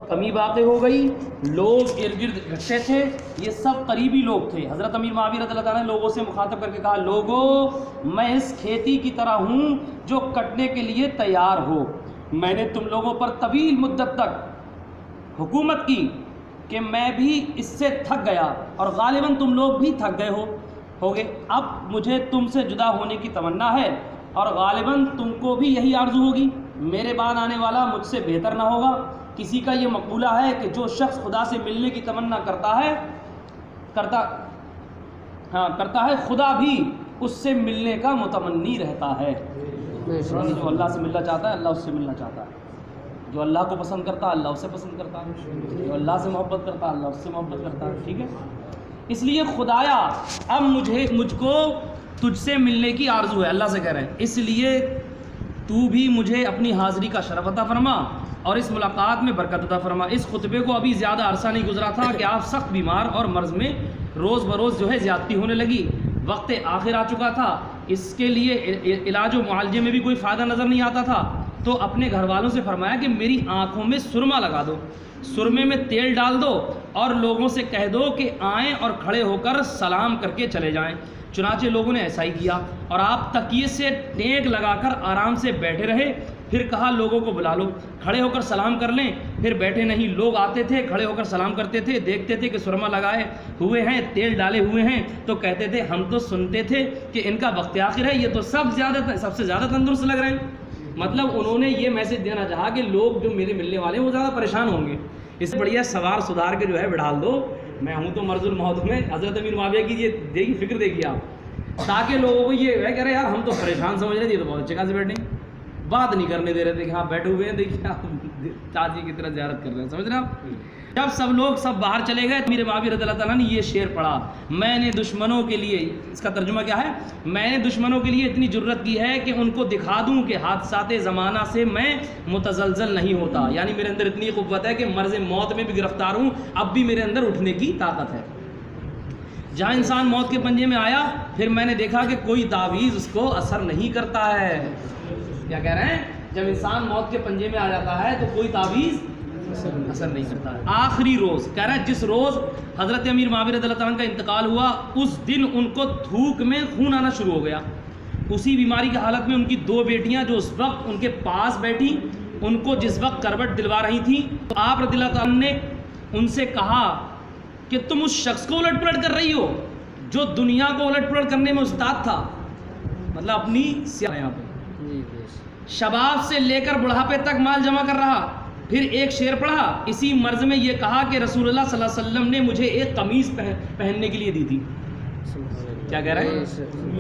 کمی واقع ہو گئی، لوگ ارد گرد اکٹھے تھے، یہ سب قریبی لوگ تھے۔ حضرت امیر معاویہ رضی اللہ تعالیٰ نے لوگوں سے مخاطب کر کے کہا، لوگوں میں اس کھیتی کی طرح ہوں جو کٹنے کے لیے تیار ہو۔ میں نے تم لوگوں پر طویل مدت تک حکومت کی کہ میں بھی اس سے تھک گیا اور غالباً تم لوگ بھی تھک گئے ہوگے۔ اب مجھے تم سے جدا ہونے کی تمنا ہے اور غالباً تم کو بھی یہی آرزو ہوگی۔ میرے بعد آنے والا مجھ سے بہتر نہ ہوگا۔ کسی کا یہ مقولہ ہے کہ جو شخص خدا سے ملنے کی تمنا کرتا ہے خدا بھی اس سے ملنے کا متمنی رہتا ہے۔ جو اللہ سے ملنا چاہتا ہے اللہ اس سے ملنا چاہتا ہے، جو اللہ کو پسند کرتا ہے اللہ اس سے پسند کرتا ہے، جو اللہ سے محبت کرتا ہے اللہ اس سے محبت کرتا ہے۔ ٹھیک ہے، اس لیے خدایا اب مجھ کو تجھ سے ملنے کی آرزو ہے، اللہ سے کہہ رہے ہیں، اس لیے تو بھی مجھے اپنی حاضری کا شرف عطا فرما اور اس ملاقات میں برکت عطا فرما۔ اس خطبے کو ابھی زیادہ عرصہ نہیں گزرا تھا کہ آپ سخت بیمار اور مرض میں روز بروز زیادتی ہونے لگی، وقت آخر آ چکا تھا، اس کے لیے علاج و معالجے میں بھی کوئی فائدہ نظر نہیں آتا تھا، تو اپنے گھر والوں سے فرمایا کہ میری آنکھوں میں سرما لگا دو، سرمے میں تیل ڈال دو اور لوگوں سے کہہ دو کہ آئیں اور کھڑے ہو کر سلام کر کے چلے جائیں۔ چنانچہ لوگوں نے ایسا ہی کیا اور آپ تکیے سے ٹیک لگا کر آرام سے بیٹھے رہے۔ پھر کہا لوگوں کو بلا لو، کھڑے ہو کر سلام کر لیں۔ پھر بیٹھے نہیں، لوگ آتے تھے، کھڑے ہو کر سلام کرتے تھے، دیکھتے تھے کہ سرما لگائے ہوئے ہیں، تیل ڈالے ہوئے ہیں، تو کہتے تھے ہم تو سنتے تھے کہ ان کا وقت آخر ہے، یہ تو سب سے زیادہ تندرست لگ رہے ہیں۔ مطلب انہوں نے یہ میسج دینا چاہا کہ لوگ جو میرے ملنے والے ہیں وہ زیادہ پریشان ہوں گے، اس سے بڑھیا سوار سدھار کے جو ہے بڑھال دو، میں ہوں تو مرض الموت میں۔ حضرت امیر معاویہ کی یہ دیکھی فکر دیکھیے آپ، تاکہ لوگوں کو یہ ہے کہ ارے یار ہم تو پریشان سمجھ رہے تھے، یہ تو بہت اچھے خاصے بیٹھے ہیں، بات نہیں کرنے دے رہے تھے کہ ہاں بیٹھے ہوئے ہیں، دیکھیے آپ چاچی کی طرح زیارت کر رہے ہیں، سمجھ رہے ہیں آپ۔ جب سب لوگ باہر چلے گئے، امیر معاویہ رضی اللہ تعالیٰ نے یہ شعر پڑھا، میں نے دشمنوں کے لیے، اس کا ترجمہ کیا ہے، میں نے دشمنوں کے لیے اتنی جرت کی ہے کہ ان کو دکھا دوں کہ حادثات زمانہ سے میں متزلزل نہیں ہوتا، یعنی میرے اندر اتنی قوت ہے کہ مرض موت میں بھی گرفتار ہوں، اب بھی میرے اندر اٹھنے کی طاقت ہے۔ جہاں انسان موت کے پنجے میں آیا، پھر میں نے دیکھا کہ کوئی تعویذ اس کو اثر نہیں کرتا ہے۔ کیا کہہ رہے ہیں؟ جب انسان موت کے پنجے میں آ جاتا ہے تو کوئی تعویذ اثر نہیں کرتا ہے۔ آخری روز کہہ رہا ہے، جس روز حضرت امیر معاویہ رضی اللہ تعالیٰ کا انتقال ہوا، اس دن ان کو تھوک میں خون آنا شروع ہو گیا۔ اسی بیماری کی حالت میں ان کی دو بیٹیاں جو اس وقت ان کے پاس بیٹھی، ان کو جس وقت کروٹ دلوا رہی تھیں، تو آپ رضی اللہ تعالیٰ نے ان سے کہا کہ تم اس شخص کو الٹ پلٹ کر رہی ہو جو دنیا کو الٹ پلٹ کرنے میں استاد تھا، مطلب اپنی یہاں پہ شباب سے لے کر بڑھاپے تک مال جمع کر رہا۔ پھر ایک شعر پڑھا، اسی مرض میں یہ کہا کہ رسول اللہ صلی اللہ علیہ وسلم نے مجھے ایک قمیض پہننے کے لیے دی تھی۔ کیا کہہ رہے ہیں؟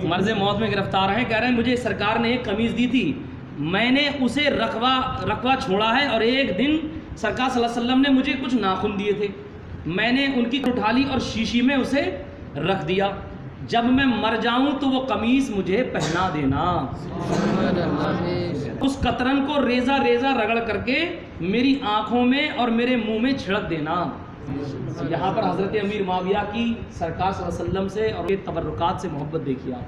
مرض موت میں گرفتار ہیں، کہہ رہے ہیں مجھے سرکار نے ایک قمیض دی تھی، میں نے اسے رکھوا چھوڑا ہے، اور ایک دن سرکار صلی اللہ علیہ وسلم نے مجھے کچھ ناخن دیے تھے، میں نے ان کی اٹھا لی اور شیشی میں اسے رکھ دیا، جب میں مر جاؤں تو وہ قمیض مجھے پہنا دینا۔ اس قطرن کو ریزہ ریزہ رگڑ کر کے میری آنکھوں میں اور میرے منہ میں چھڑک دینا۔ یہاں پر حضرت امیر معاویہ کی سرکار صلی اللہ علیہ وسلم سے اور یہ تبرکات سے محبت دیکھیے آپ،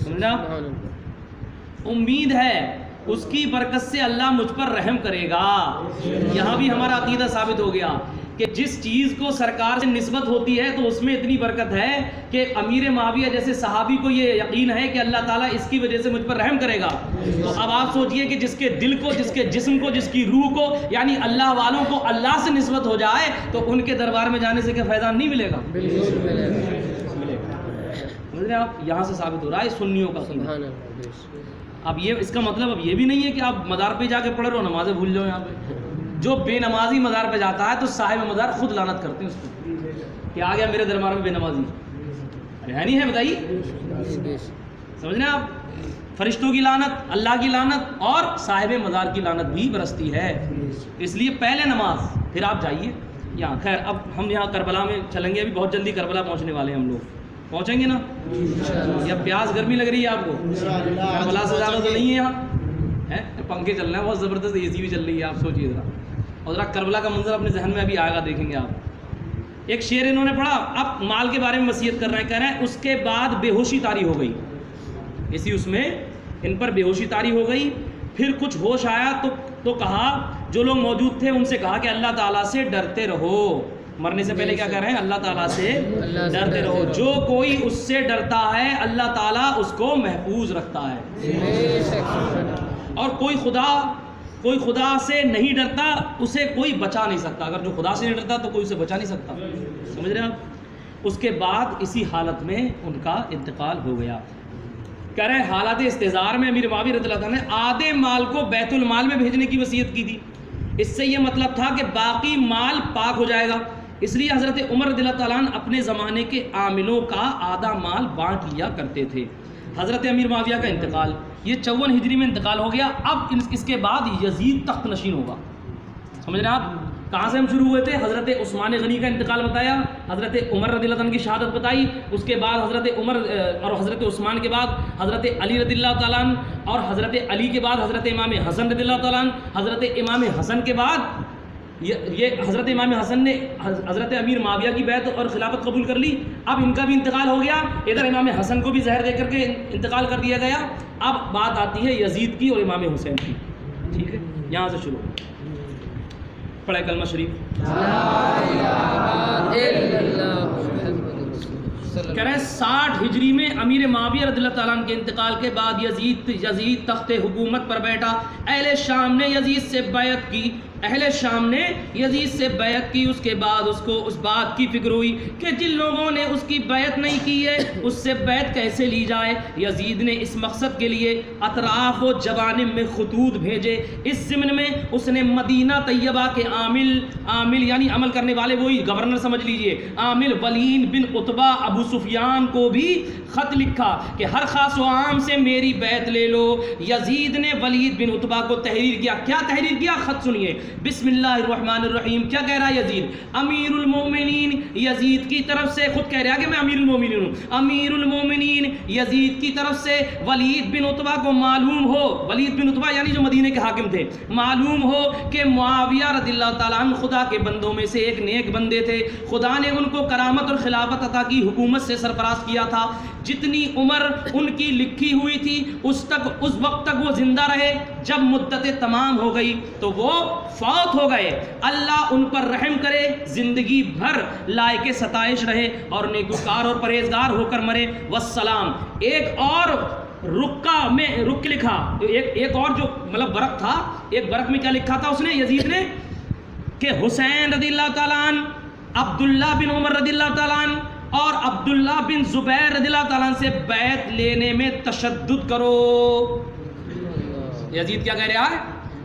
سمجھا؟ امید ہے اس کی برکت سے اللہ مجھ پر رحم کرے گا۔ یہاں بھی ہمارا عقیدہ ثابت ہو گیا کہ جس چیز کو سرکار سے نسبت ہوتی ہے تو اس میں اتنی برکت ہے کہ امیر معاویہ جیسے صحابی کو یہ یقین ہے کہ اللہ تعالیٰ اس کی وجہ سے مجھ پر رحم کرے گا۔ تو اب آپ سوچئے کہ جس کے دل کو، جس کے جسم کو، جس کی روح کو، یعنی اللہ والوں کو اللہ سے نسبت ہو جائے تو ان کے دربار میں جانے سے کیا فائدہ نہیں ملے گا؟ ملے گا۔ آپ یہاں سے ثابت ہو رہا ہے سنیوں کا سننا۔ اب یہ اس کا مطلب اب یہ بھی نہیں ہے کہ آپ مزار پہ جا کے پڑھ رہے ہو نمازیں بھول جاؤ۔ یہاں پہ جو بے نمازی مزار پہ جاتا ہے تو صاحب مزار خود لعنت کرتے ہیں اس کو کہ آ گیا میرے دربار میں بے نمازی، ہے نہیں ہے؟ بتائیے، سمجھ رہے ہیں آپ؟ فرشتوں کی لعنت، اللہ کی لعنت اور صاحب مزار کی لعنت بھی برستی ہے۔ اس لیے پہلے نماز، پھر آپ جائیے یہاں۔ خیر اب ہم یہاں کربلا میں چلیں گے، ابھی بہت جلدی کربلا پہنچنے والے ہیں ہم لوگ، پہنچیں گے نا؟ یا پیاس گرمی لگ رہی ہے آپ کو؟ کربلا سے زیادہ تو نہیں ہے یہاں، پنکھے چل رہے ہیں بہت زبردست، اے سی بھی چل رہی ہے، آپ سوچیے ذرا، اور ذرا کربلا کا منظر اپنے ذہن میں ابھی آئے گا، دیکھیں گے آپ۔ ایک شعر انہوں نے پڑھا، اب مال کے بارے میں وصیت کر رہے ہیں، کہہ رہے ہیں اس کے بعد بے ہوشی طاری ہو گئی، اسی اس میں ان پر بے ہوشی طاری ہو گئی، پھر کچھ ہوش آیا تو کہا جو لوگ موجود تھے ان سے کہا کہ اللہ تعالیٰ سے ڈرتے رہو. مرنے سے پہلے کیا کہہ رہے ہیں؟ اللہ تعالیٰ سے ڈرتے رہو. جو کوئی اس سے ڈرتا ہے اللہ تعالیٰ اس کو محفوظ رکھتا ہے. اور کوئی خدا سے نہیں ڈرتا اسے کوئی بچا نہیں سکتا. اگر جو خدا سے نہیں ڈرتا تو کوئی اسے بچا نہیں سکتا. سمجھ رہے ہیں آپ؟ اس کے بعد اسی حالت میں ان کا انتقال ہو گیا. کہہ رہے حالات استحضار میں امیر معاویہ رضی اللہ عنہ نے آدھے مال کو بیت المال میں بھیجنے کی وصیت کی تھی. اس سے یہ مطلب تھا کہ باقی مال پاک ہو جائے گا. اس لیے حضرت عمر رضی اللہ تعالیٰ عنہ اپنے زمانے کے عاملوں کا آدھا مال بانٹ لیا کرتے تھے. حضرت امیر معاویہ کا انتقال یہ 54 ہجری میں انتقال ہو گیا. اب اس کے بعد یزید تخت نشین ہوگا. سمجھ رہے ہیں آپ؟ کہاں سے ہم شروع ہوئے تھے؟ حضرت عثمان غنی کا انتقال بتایا, حضرت عمر رضی اللہ عنہ کی شہادت بتائی, اس کے بعد حضرت عمر اور حضرت عثمان کے بعد حضرت علی رضی اللہ تعالیٰ عنہ, اور حضرت علی کے بعد حضرت امام حسن رضی اللہ تعالیٰ عنہ, حضرت امام حسن کے بعد یہ حضرت امام حسن نے حضرت امیر معاویہ کی بیعت اور خلافت قبول کر لی. اب ان کا بھی انتقال ہو گیا. ادھر امام حسن کو بھی زہر دے کر کے انتقال کر دیا گیا. اب بات آتی ہے یزید کی اور امام حسین کی. ٹھیک ہے, یہاں سے شروع. پڑھے کلمہ شریف. کہہ رہے ہیں 60 ہجری میں امیر معاویہ رضی اللہ تعالیٰ عنہ کے انتقال کے بعد یزید تخت حکومت پر بیٹھا. اہل شام نے یزید سے بیعت کی. اس کے بعد اس کو اس بات کی فکر ہوئی کہ جن لوگوں نے اس کی بیعت نہیں کی ہے اس سے بیعت کیسے لی جائے. یزید نے اس مقصد کے لیے اطراف و جوانب میں خطوط بھیجے. اس ضمن میں اس نے مدینہ طیبہ کے عامل یعنی عمل کرنے والے, وہی گورنر سمجھ لیجئے, عامل ولید بن عتبہ ابو سفیان کو بھی خط لکھا کہ ہر خاص و عام سے میری بیعت لے لو. یزید نے ولید بن عتبہ کو تحریر کیا. کیا تحریر کیا؟ خط سنیے. بسم اللہ الرحمن الرحیم. کیا کہہ رہا ہے یزید؟ امیر المومنین. یزید کی طرف سے خود کہہ رہا ہے کہ میں امیر المومنین ہوں. امیر المومنین یزید کی طرف سے ولید بن عتبہ کو معلوم ہو, ولید بن عتبہ یعنی جو مدینے کے حاکم تھے, معلوم ہو کہ معاویہ رضی اللہ تعالیٰ عنہ خدا کے بندوں میں سے ایک نیک بندے تھے. خدا نے ان کو کرامت اور خلافت عطا کی, حکومت سے سرفراز کیا تھا. جتنی عمر ان کی لکھی ہوئی تھی اس وقت تک وہ زندہ رہے. جب مدت تمام ہو گئی تو وہ فوت ہو گئے. اللہ ان پر رحم کرے, زندگی بھر لائق ستائش رہے اور نیکوکار اور پرہیزگار ہو کر مرے. والسلام. ایک اور رک لکھا, ایک اور جو مطلب برق تھا, ایک برق میں کیا لکھا تھا اس نے, یزید نے, کہ حسین رضی اللہ تعالیٰ عنہ, عبداللہ بن عمر رضی اللہ تعالیٰ عنہ اور عبداللہ بن زبیر رضی اللہ تعالیٰ عنہ سے بیعت لینے میں تشدد کرو. یزید کیا کہہ رہا ہے؟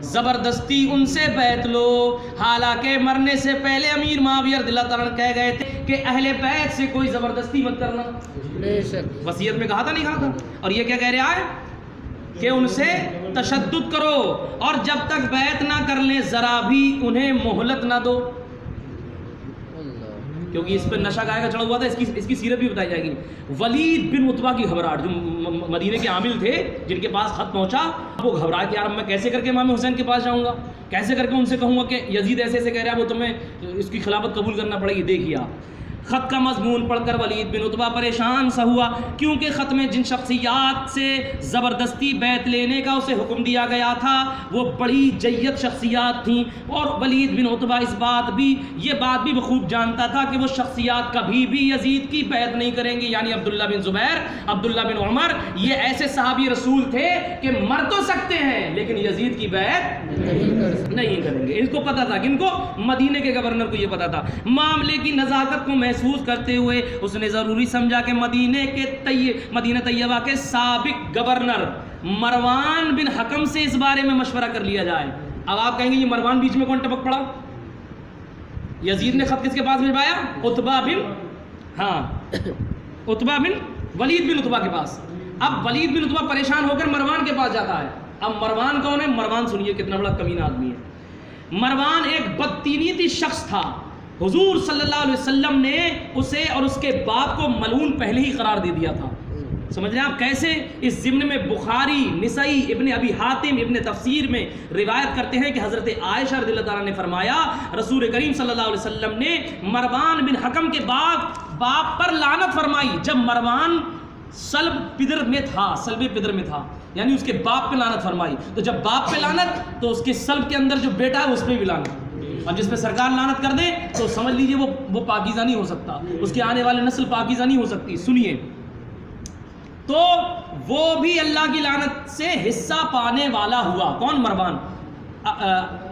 زبردستی ان سے بیعت لو. حالانکہ مرنے سے پہلے امیر معاویہ رضی اللہ تعالیٰ عنہ کہہ گئے تھے کہ اہل بیت سے کوئی زبردستی مت کرنا. وصیت میں کہا تھا, نہیں کہا تھا؟ اور یہ کیا کہہ رہا ہے کہ ان سے تشدد کرو اور جب تک بیعت نہ کر لیں ذرا بھی انہیں مہلت نہ دو. کیونکہ اس پہ نشہ گائے کا چڑھا ہوا تھا. اس کی سیرت بھی بتائی جائے گی. ولید بن عتبہ کی گھبراہٹ, جو مدینے کے عامل تھے جن کے پاس خط پہنچا, وہ گھبرائے کہ یار میں کیسے کر کے امام حسین کے پاس جاؤں گا, کیسے کر کے ان سے کہوں گا کہ یزید ایسے ایسے کہہ رہا ہے, وہ تمہیں اس کی خلافت قبول کرنا پڑے گی. دیکھیے خط کا مضمون پڑھ کر ولید بن عتبہ پریشان سا ہوا, کیونکہ خط میں جن شخصیات سے زبردستی بیعت لینے کا اسے حکم دیا گیا تھا وہ بڑی جید شخصیات تھیں. اور ولید بن عتبہ یہ بات بھی بخوب جانتا تھا کہ وہ شخصیات کبھی بھی یزید کی بیعت نہیں کریں گی. یعنی عبداللہ بن زبیر, عبداللہ بن عمر, یہ ایسے صحابی رسول تھے کہ مر تو سکتے ہیں لیکن یزید کی بیعت نہیں کریں گے. ان کو پتا تھا, کہ ان کو مدینے کے گورنر کو یہ پتا تھا. معاملے کی نزاکت کو محسوس کرتے ہوئے اس نے ضروری سمجھا کہ مدینہ طیبہ کے سابق گورنر مروان بن حکم سے اس بارے میں مشورہ کر لیا جائے. اب آپ کہیں گے یہ مروان بیچ میں کون ٹپک پڑا؟ یزید نے خط کس کے پاس بھیجوایا؟ عتبہ بن ولید بن عتبہ کے پاس. اب ولید بن عتبہ پریشان ہو کر مروان کے پاس جاتا ہے. اب مروان کون ہے؟ مروان سنیے کتنا بڑا کمینہ آدمی ہے. مروان ایک بدتینیتی شخص تھا. حضور صلی اللہ علیہ وسلم نے اسے اور اس کے باپ کو ملعون پہلے ہی قرار دے دیا تھا. سمجھ رہے ہیں آپ کیسے؟ اس ضمن میں بخاری, نسائی, ابن ابی حاتم ابن تفسیر میں روایت کرتے ہیں کہ حضرت عائشہ رضی اللہ تعالیٰ نے فرمایا رسول کریم صلی اللہ علیہ وسلم نے مروان بن حکم کے باپ پر لعنت فرمائی جب مروان سلب پدر میں تھا. یعنی اس کے باپ پہ لعنت فرمائی. تو جب باپ پہ لعنت تو اس کے سلب کے اندر جو بیٹا ہے اس پہ بھی لعنت, اور جس پہ سرکار لعنت کر دے تو سمجھ لیجئے وہ پاکیزہ نہیں ہو سکتا, اس کے آنے والے نسل پاکیزہ نہیں ہو سکتی. سنیے, تو وہ بھی اللہ کی لعنت سے حصہ پانے والا ہوا. کون؟ مروان.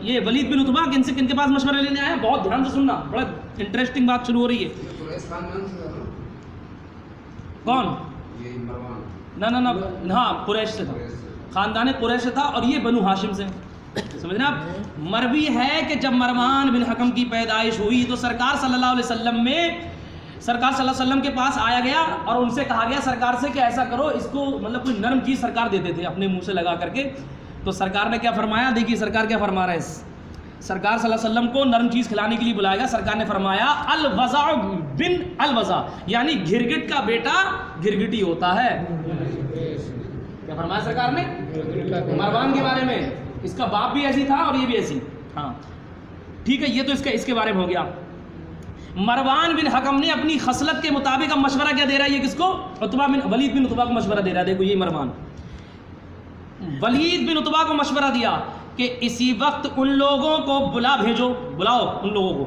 یہ ولید بن عتبہ کن کے پاس مشورہ لینے آیا؟ بہت دھیان سے سننا, بڑا انٹرسٹنگ بات شروع ہو رہی ہے. کون؟ نہ ہاں قریش سے تھا, خاندان قریش سے تھا, اور یہ بنو ہاشم سے. سمجھنا آپ. مروی ہے کہ جب مروان بن حکم کی پیدائش ہوئی تو سرکار صلی اللہ علیہ وسلم کے پاس آیا گیا اور ان سے کہا گیا سرکار سے کہ ایسا کرو, اس کو مطلب کوئی نرم چیز سرکار دیتے تھے اپنے منہ سے لگا کر کے. تو سرکار نے کیا فرمایا؟ دیکھیے سرکار کیا فرما رہے ہیں. سرکار صلی اللہ علیہ وسلم کو نرم چیز کھلانے کے لیے بلایا گیا. سرکار نے فرمایا الوضع بن الوضع, یعنی گھرگٹ کا بیٹا گھرگٹی ہوتا ہے. کیا فرمایا سرکار نے مروان کے بارے میں؟ اس کا باپ بھی ایسی تھا اور یہ بھی ایسی. ہاں ٹھیک ہے, یہ تو اس کے بارے میں ہو گیا. مروان بن حکم نے اپنی خصلت کے مطابق اب مشورہ کیا دے رہا ہے؟ یہ کس کو؟ ولید بن عتبہ کو مشورہ دے رہا ہے. دیکھو یہ مروان ولید بن عتبہ کو مشورہ دیا کہ اسی وقت ان لوگوں کو بلاؤ ان لوگوں کو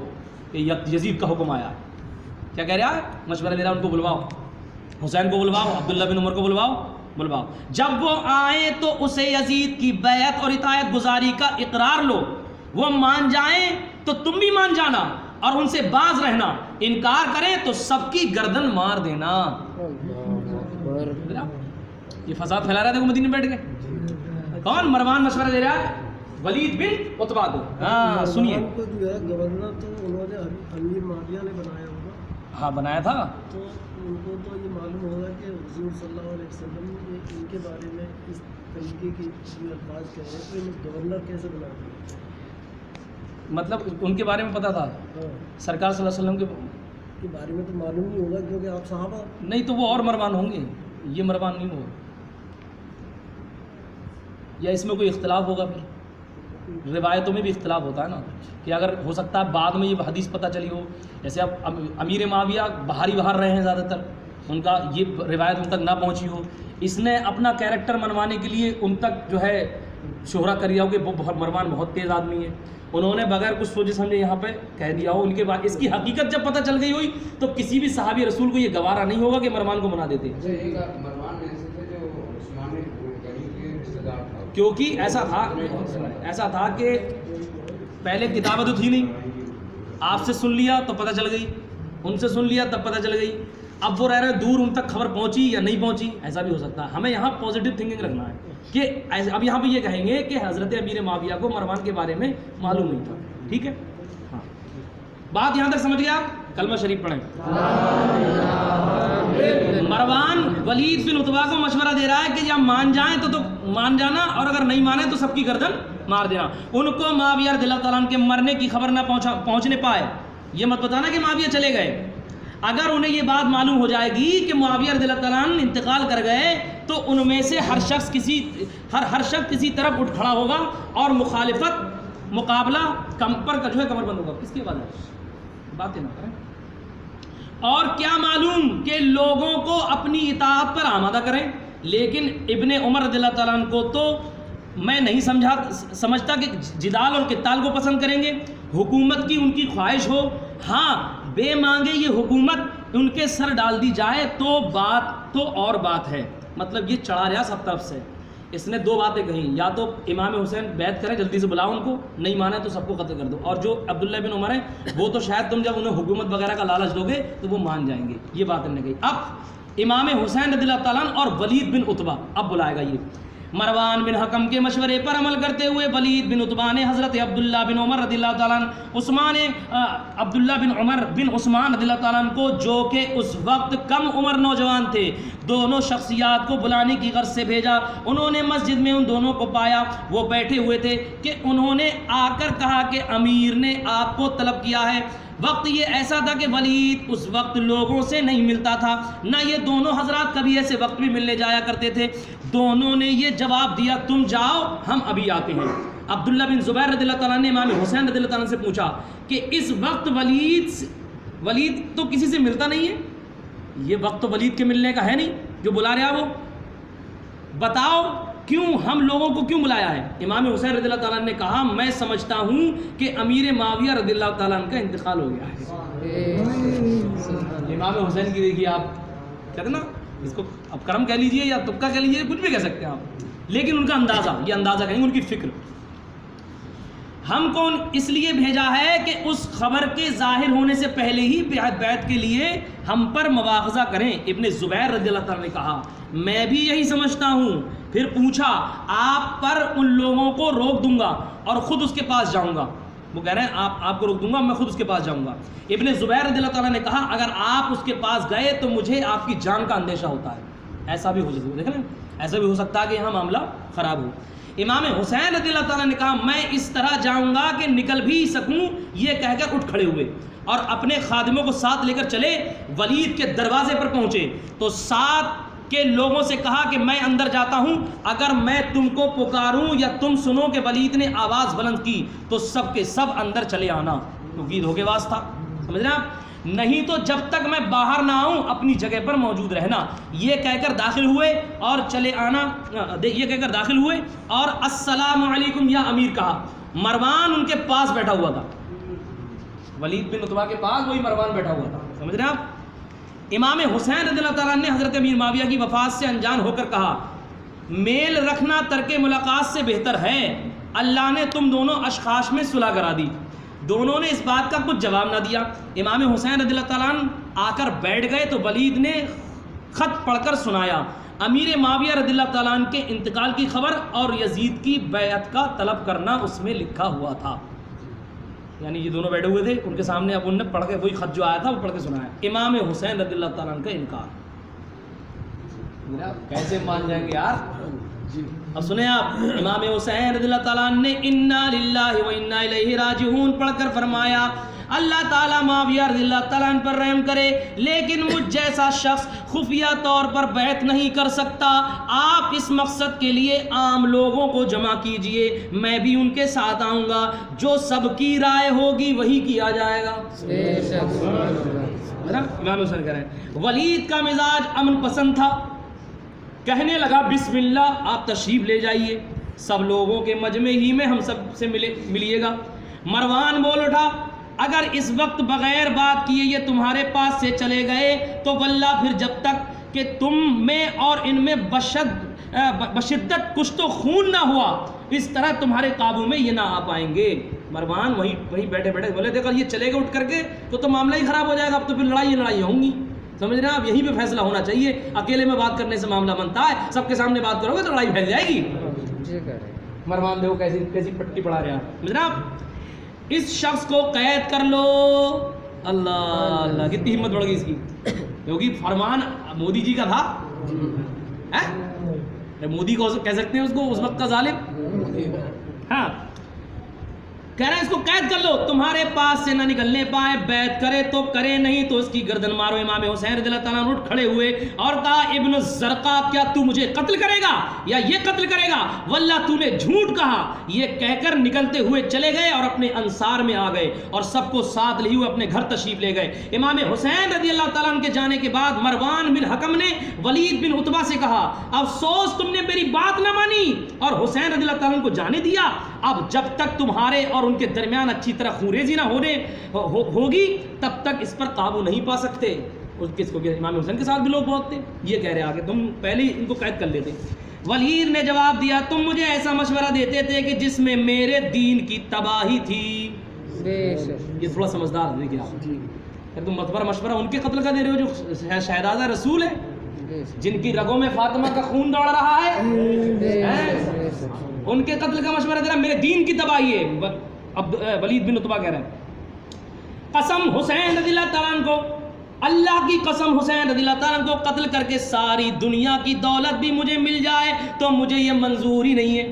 کہ یزید کا حکم آیا. کیا کہہ رہا ہے؟ مشورہ دے رہا ہے ان کو بلواؤ, حسین کو بلواؤ, عبداللہ بن عمر کو بلواؤ. جب وہ آئیں تو اسے یزید کی بیعت اور اطاعت گزاری کا اقرار لو. وہ مان جائیں تو تم بھی مان جانا اور ان سے باز رہنا. انکار کریں تو سب کی گردن مار دینا. یہ فساد پھیلا رہا ہے, دیکھو مدینے میں بیٹھ گئے. کون؟ مروان مشورہ دے رہا ہے ولید بن عتبہ کو. ہاں سنیے, گورنر تو انہوں نے امیر معاویہ نے بنایا ہوگا. ہاں بنایا تھا. تو ان کو تو یہ معلوم ہوگا کہ حضور صلی اللہ علیہ وسلم نے ان کے بارے میں اس طریقے کی الفاظ کہے ہیں, تو ان گورنر کیسے بنا دیا؟ مطلب ان کے بارے میں پتا تھا سرکار صلی اللہ علیہ وسلم کے بارے میں؟ تو معلوم نہیں ہوگا کیونکہ آپ صحابہ نہیں, تو وہ اور مروان ہوں گے, یہ مروان نہیں ہوگا. یا اس میں کوئی اختلاف ہوگا؟ پھر روایتوں میں بھی اختلاف ہوتا ہے نا, کہ اگر ہو سکتا ہے بعد میں یہ حدیث پتہ چلی ہو. جیسے اب امیر معاویہ باہر رہے ہیں زیادہ تر, ان کا یہ روایت ان تک نہ پہنچی ہو. اس نے اپنا کیریکٹر منوانے کے لیے ان تک جو ہے شہرہ کر دیا ہو کہ وہ مروان بہت تیز آدمی ہے. انہوں نے بغیر کچھ سوچے سمجھے یہاں پہ کہہ دیا ہو. ان کے بعد اس کی حقیقت جب پتہ چل گئی ہوئی تو کسی بھی صحابی رسول کو یہ گوارا نہیں ہوگا کہ مروان کو منا دیتے. کیونکہ ایسا تھا کہ پہلے کتابیں تو تھی نہیں, آپ سے سن لیا تو پتہ چل گئی, ان سے سن لیا تب پتہ چل گئی. اب وہ رہ رہے دور, ان تک خبر پہنچی یا نہیں پہنچی, ایسا بھی ہو سکتا ہے. ہمیں یہاں پازیٹیو تھنکنگ رکھنا ہے کہ اب یہاں پہ یہ کہیں گے کہ حضرت امیر معاویہ کو مروان کے بارے میں معلوم نہیں تھا. ٹھیک ہے, ہاں بات یہاں تک سمجھ گیا. کلمہ شریف پڑھیں. مروان ولید بن عتبہ کو مشورہ دے رہا ہے کہ جب مان جائیں تو مان جانا, اور اگر نہیں مانے تو سب کی گردن مار دینا. ان کو معاویہ رضی اللہ تعالیٰ عنہ کے مرنے کی خبر نہ پہنچنے پائے. یہ مت بتانا کہ معاویہ چلے گئے. اگر انہیں یہ بات معلوم ہو جائے گی کہ معاویہ رضی اللہ تعالیٰ عنہ انتقال کر گئے تو ان میں سے ہر شخص کسی طرف اٹھ کھڑا ہوگا اور مقابلہ کمر کا جو ہے کمر بند ہوگا. کس کی بات ہے؟ باتیں نہ کریں. اور کیا معلوم کہ لوگوں کو اپنی اطاعت پر آمادہ کریں. لیکن ابن عمر رضی اللہ تعالیٰ عنہ کو تو میں نہیں سمجھتا کہ جدال اور قتال کو پسند کریں گے. حکومت کی ان کی خواہش ہو, ہاں بے مانگے یہ حکومت ان کے سر ڈال دی جائے تو بات تو اور بات ہے. مطلب یہ چڑھا رہا سب طرف سے. اس نے دو باتیں کہیں, یا تو امام حسین بیعت کریں, جلدی سے بلاؤ ان کو, نہیں مانا تو سب کو قتل کر دو. اور جو عبداللہ بن عمر ہیں وہ تو شاید تم جب انہیں حکومت وغیرہ کا لالچ دو گے تو وہ مان جائیں گے. یہ بات انہوں نے کہی. اب امام حسین رضی اللہ تعالیٰ عنہ اور ولید بن عتبہ, اب بلائے گا یہ. مروان بن حکم کے مشورے پر عمل کرتے ہوئے ولید بن عتبہ نے حضرت عبداللہ بن عمر رضی اللہ تعالیٰ عنہ عبداللہ بن عمر بن عثمان رضی اللہ تعالیٰ عنہ کو, جو کہ اس وقت کم عمر نوجوان تھے, دونوں شخصیات کو بلانے کی غرض سے بھیجا. انہوں نے مسجد میں ان دونوں کو پایا, وہ بیٹھے ہوئے تھے کہ انہوں نے آ کر کہا کہ امیر نے آپ کو طلب کیا ہے. وقت یہ ایسا تھا کہ ولید اس وقت لوگوں سے نہیں ملتا تھا, نہ یہ دونوں حضرات کبھی ایسے وقت بھی ملنے جایا کرتے تھے. دونوں نے یہ جواب دیا, تم جاؤ ہم ابھی آتے ہیں. عبداللہ بن زبیر رضی اللہ تعالیٰ نے امام حسین رضی اللہ تعالیٰ سے پوچھا کہ اس وقت ولید تو کسی سے ملتا نہیں ہے, یہ وقت تو ولید کے ملنے کا ہے نہیں جو بلا رہا وہ, بتاؤ کیوں ہم لوگوں کو کیوں بلایا ہے؟ امام حسین رضی اللہ تعالیٰ نے کہا میں سمجھتا ہوں کہ امیر معاویہ رضی اللہ تعالیٰ عنہ کا انتقال ہو گیا ہے۔ امام حسین کی دیکھیے آپ کہتے نا اس کو اب کرم کہہ لیجئے یا تبکہ کہہ لیجئے، کچھ بھی کہہ سکتے ہیں آپ، لیکن ان کا اندازہ، یہ اندازہ کہیں گے ان کی فکر، ہم کو اس لیے بھیجا ہے کہ اس خبر کے ظاہر ہونے سے پہلے ہی بیعت کے لیے ہم پر مواخذہ کریں۔ ابن زبیر رضی اللہ تعالیٰ نے کہا میں بھی یہی سمجھتا ہوں، پھر پوچھا آپ پر ان لوگوں کو روک دوں گا اور خود اس کے پاس جاؤں گا۔ وہ کہہ رہے ہیں آپ کو روک دوں گا، میں خود اس کے پاس جاؤں گا۔ ابن زبیر رضی اللہ تعالیٰ نے کہا اگر آپ اس کے پاس گئے تو مجھے آپ کی جان کا اندیشہ ہوتا ہے۔ ایسا بھی ہو سکتا ہے، دیکھیں ایسا بھی ہو سکتا ہے کہ یہاں معاملہ خراب ہو۔ امام حسین رضی اللہ تعالیٰ نے کہا میں اس طرح جاؤں گا کہ نکل بھی سکوں، یہ کہہ کر اٹھ کھڑے ہوئے اور اپنے خادموں کو ساتھ لے کر چلے، ولید کے دروازے پر پہنچے تو ساتھ کے لوگوں سے کہا کہ میں اندر جاتا ہوں، اگر میں تم کو پکاروں یا تم سنو کہ ولید نے آواز بلند کی تو سب کے سب اندر چلے آنا، کیونکہ دھوکے باز تھا، سمجھ رہے ہیں آپ، نہیں تو جب تک میں باہر نہ آؤں اپنی جگہ پر موجود رہنا، یہ کہہ کر داخل ہوئے اور چلے آنا، یہ کہہ کر داخل ہوئے اور السلام علیکم یا امیر کہا۔ مروان ان کے پاس بیٹھا ہوا تھا، ولید بن عتبہ کے پاس وہی مروان بیٹھا ہوا تھا، سمجھ رہے ہیں آپ۔ امام حسین رضی اللہ تعالیٰ نے حضرت امیر معاویہ کی وفات سے انجان ہو کر کہا میل رکھنا ترک ملاقات سے بہتر ہے، اللہ نے تم دونوں اشخاص میں صلح کرا دی۔ دونوں نے اس بات کا کچھ جواب نہ دیا۔ امام حسین رضی اللہ تعالیٰ عنہ آ کر بیٹھ گئے تو ولید نے خط پڑھ کر سنایا، امیر معاویہ رضی اللہ تعالیٰ عنہ کے انتقال کی خبر اور یزید کی بیعت کا طلب کرنا اس میں لکھا ہوا تھا۔ یعنی یہ دونوں بیٹھے ہوئے تھے، ان کے سامنے اب انہوں نے پڑھ کے وہی خط جو آیا تھا وہ پڑھ کے سنایا، امام حسین رضی اللہ تعالیٰ عنہ کا انکار۔ کیسے مان جائیں گے یار؟ اب سنیں آپ، امام حسین رضی اللہ تعالیٰ عنہ نے انا للہ و انا الیہ راجعون پڑھ کر فرمایا اللہ تعالیٰ معاویہ رضی اللہ تعالیٰ عنہ پر رحم کرے، لیکن مجھ جیسا شخص خفیہ طور پر بیعت نہیں کر سکتا، آپ اس مقصد کے لیے عام لوگوں کو جمع کیجئے، میں بھی ان کے ساتھ آؤں گا، جو سب کی رائے ہوگی وہی کیا جائے گا۔ امام حسین کہہ رہے ہیں ولید کا مزاج امن پسند تھا، کہنے لگا بسم اللہ آپ تشریف لے جائیے، سب لوگوں کے مجمع ہی میں ہم سب سے ملیے گا۔ مروان بول اٹھا اگر اس وقت بغیر بات کیے یہ تمہارے پاس سے چلے گئے تو واللہ پھر جب تک کہ تم میں اور ان میں بشدت کچھ تو خون نہ ہوا اس طرح تمہارے قابو میں یہ نہ آ پائیں گے۔ مروان وہیں بیٹھے بیٹھے بولے دیکھا یہ چلے گا اٹھ کر کے تو معاملہ ہی خراب ہو جائے گا، اب تو پھر لڑائی ہوں گی، سمجھ رہے ہیں آپ، یہیں پہ فیصلہ ہونا چاہیے، اکیلے میں بات کرنے سے معاملہ بنتا ہے، سب کے سامنے بات کرو گے تو لڑائی پھیل جائے گی۔ مروان دیکھو کیسی پٹی پڑھا رہے ہیں، سمجھ رہے ہیں آپ، اس شخص کو قید کر لو۔ اللہ اللہ کتنی ہمت بڑھ گئی اس کی، کیونکہ فرمان مودی جی کا تھا، مودی کو کہہ سکتے ہیں اس کو اس وقت کا ظالم، ہاں کہہ رہے ہیں اس کو قید کر لو، تمہارے پاس سے نہ نکلنے پائے، بیعت کرے تو کرے نہیں تو اس کی گردن مارو۔ امام حسین رضی اللہ تعالیٰ عنہ اٹھ کھڑے ہوئے اور کہا ابن زرقا کیا تو مجھے قتل کرے گا یا یہ قتل کرے گا؟ واللہ تو نے جھوٹ کہا۔ یہ کہہ کر نکلتے ہوئے چلے گئے اور اپنے انصار میں آ گئے اور سب کو ساتھ لیے ہوئے اپنے گھر تشریف لے گئے۔ امام حسین رضی اللہ تعالیٰ عنہ کے جانے کے بعد مروان بن حکم نے ولید بن عتبہ سے کہا افسوس تم نے میری بات نہ مانی اور حسین رضی اللہ تعالیٰ عنہ کو جانے دیا، اب جب تک تمہارے اور ان کے درمیان اچھی طرح خوریزی نہ ہوگی تب تک اس پر قابو نہیں پا سکتے۔ کس کو امام حسین کے ساتھ بھی لوگ بہت تھے، یہ کہہ رہے آگے تم پہلے ہی ان کو قید کر لیتے۔ ولید نے جواب دیا تم مجھے ایسا مشورہ دیتے تھے کہ جس میں میرے دین کی تباہی تھی۔ یہ تھوڑا سمجھدار ہے، دیکھیے آپ، تم مشورہ ان کے قتل کا دے رہے ہو جو شہزادہ رسول ہے، جن کی رگوں میں فاطمہ کا خون دوڑ رہا ہے، ان کے قتل کا مشورہ دے رہا میرے دین کی تباہی ہے۔ اب ولید بن عتبہ کہہ رہے ہیں قسم حسین رضی اللہ تعالیٰ عنہ کو، اللہ کی قسم حسین رضی اللہ تعالیٰ عنہ کو قتل کر کے ساری دنیا کی دولت بھی مجھے مل جائے تو مجھے یہ منظور ہی نہیں ہے۔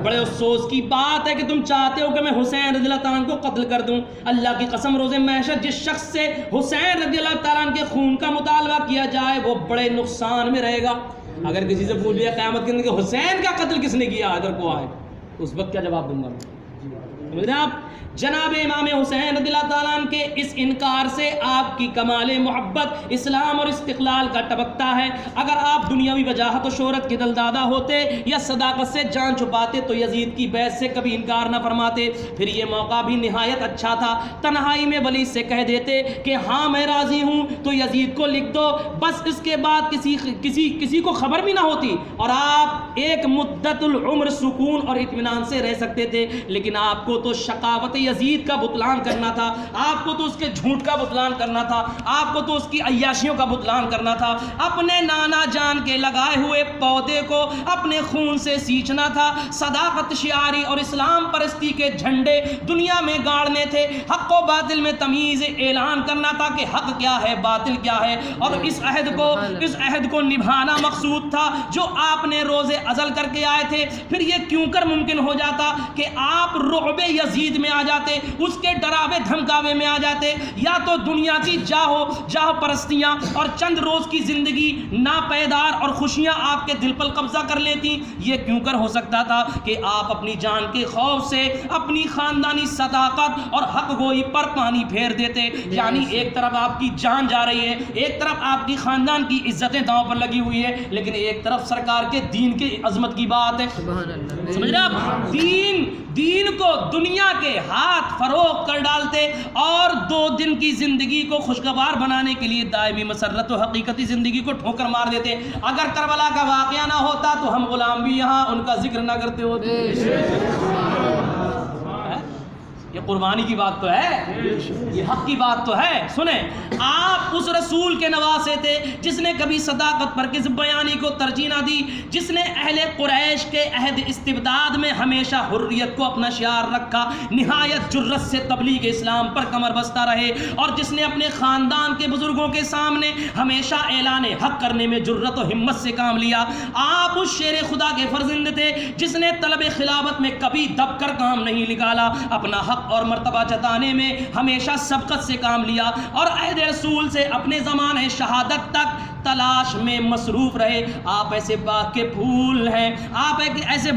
بڑے افسوس کی بات ہے کہ تم چاہتے ہو کہ میں حسین رضی اللہ تعالیٰ عنہ کو قتل کر دوں۔ اللہ کی قسم روز محشر جس شخص سے حسین رضی اللہ تعالیٰ عنہ کے خون کا مطالبہ کیا جائے وہ بڑے نقصان میں رہے گا۔ اگر کسی سے پوچھ لیا قیامت کے دن کہ حسین کا قتل کس نے کیا ادھر کو آئے، اس وقت کیا جواب دوں گا؟ آپ جناب امام حسین رضی اللہ تعالیٰ عنہ کے اس انکار سے آپ کی کمال محبت اسلام اور استقلال کا ٹبکتا ہے. اگر آپ دنیاوی وجاہت و شہرت کے دلدادہ ہوتے یا صداقت سے جان چھپاتے تو یزید کی بیعت سے کبھی انکار نہ فرماتے. پھر یہ موقع بھی نہایت اچھا تھا. تنہائی میں ولید سے کہہ دیتے کہ ہاں میں راضی ہوں تو یزید کو لکھ دو, بس اس کے بعد کسی کو خبر بھی نہ ہوتی اور آپ ایک مدت العمر سکون اور اطمینان سے رہ سکتے تھے. لیکن آپ کو تو شقاوت یزید کا بطلان کرنا تھا, آپ کو تو اس کے جھوٹ کا بطلان کرنا تھا, آپ کو تو اس کی عیاشیوں کا بطلان کرنا تھا. اپنے نانا جان کے لگائے ہوئے پودے کو اپنے خون سے سینچنا تھا. صداقت شعاری اور اسلام پرستی کے جھنڈے دنیا میں گاڑنے تھے. حق و باطل میں تمیز اعلان کرنا تھا کہ حق کیا ہے باطل کیا ہے, اور اس عہد کو نبھانا مقصود تھا جو آپ نے روز ازل کر کے آئے تھے. پھر یہ کیوں کر ممکن ہو جاتا کہ آپ رعب یزید میں آ جاتے, اس کے ڈراوے دھمکاوے میں آ جاتے, یا تو دنیا کی جاہ پرستیاں اور چند روز کی زندگی ناپیدار اور خوشیاں آپ کے دل پر قبضہ کر لیتی. یہ کیوں کر ہو سکتا تھا کہ آپ اپنی جان کے خوف سے اپنی خاندانی صداقت اور حق گوئی پر پانی پھیر دیتے. یعنی ایک طرف آپ کی جان جا رہی ہے, ایک طرف آپ کی خاندان کی عزتیں داؤں پر لگی ہوئی ہے, لیکن ایک طرف سرکار کے دین کی عظمت کی بات ہے. سمجھ رہے آپ, دین کو دنیا کے ہاتھ فروغ کر ڈالتے اور 2 دن کی زندگی کو خوشگوار بنانے کے لیے دائمی مسرت و حقیقتی زندگی کو ٹھوکر مار دیتے. اگر کربلا کا واقعہ نہ ہوتا تو ہم غلام بھی یہاں ان کا ذکر نہ کرتے ہوتے. یہ قربانی کی بات تو ہے, یہ حق کی بات تو ہے. سنیں, آپ اس رسول کے نواسے تھے جس نے کبھی صداقت پر کذب بیانی کو ترجیح نہ دی, جس نے اہل قریش کے عہد استبداد میں ہمیشہ حریت کو اپنا شعار رکھا, نہایت جرت سے تبلیغ اسلام پر کمر بستہ رہے, اور جس نے اپنے خاندان کے بزرگوں کے سامنے ہمیشہ اعلان حق کرنے میں جرت و ہمت سے کام لیا. آپ اس شیر خدا کے فرزند تھے جس نے طلب خلافت میں کبھی دب کر کام نہیں نکالا, اپنا حق اور مرتبہ جتانے میں ہمیشہ سبقت سے کام لیا, اور عہد رسول سے اپنے زمانے شہادت تک تلاش میں مصروف رہے. آپ ایسے باغ کے پھول ہیں, آپ ایسے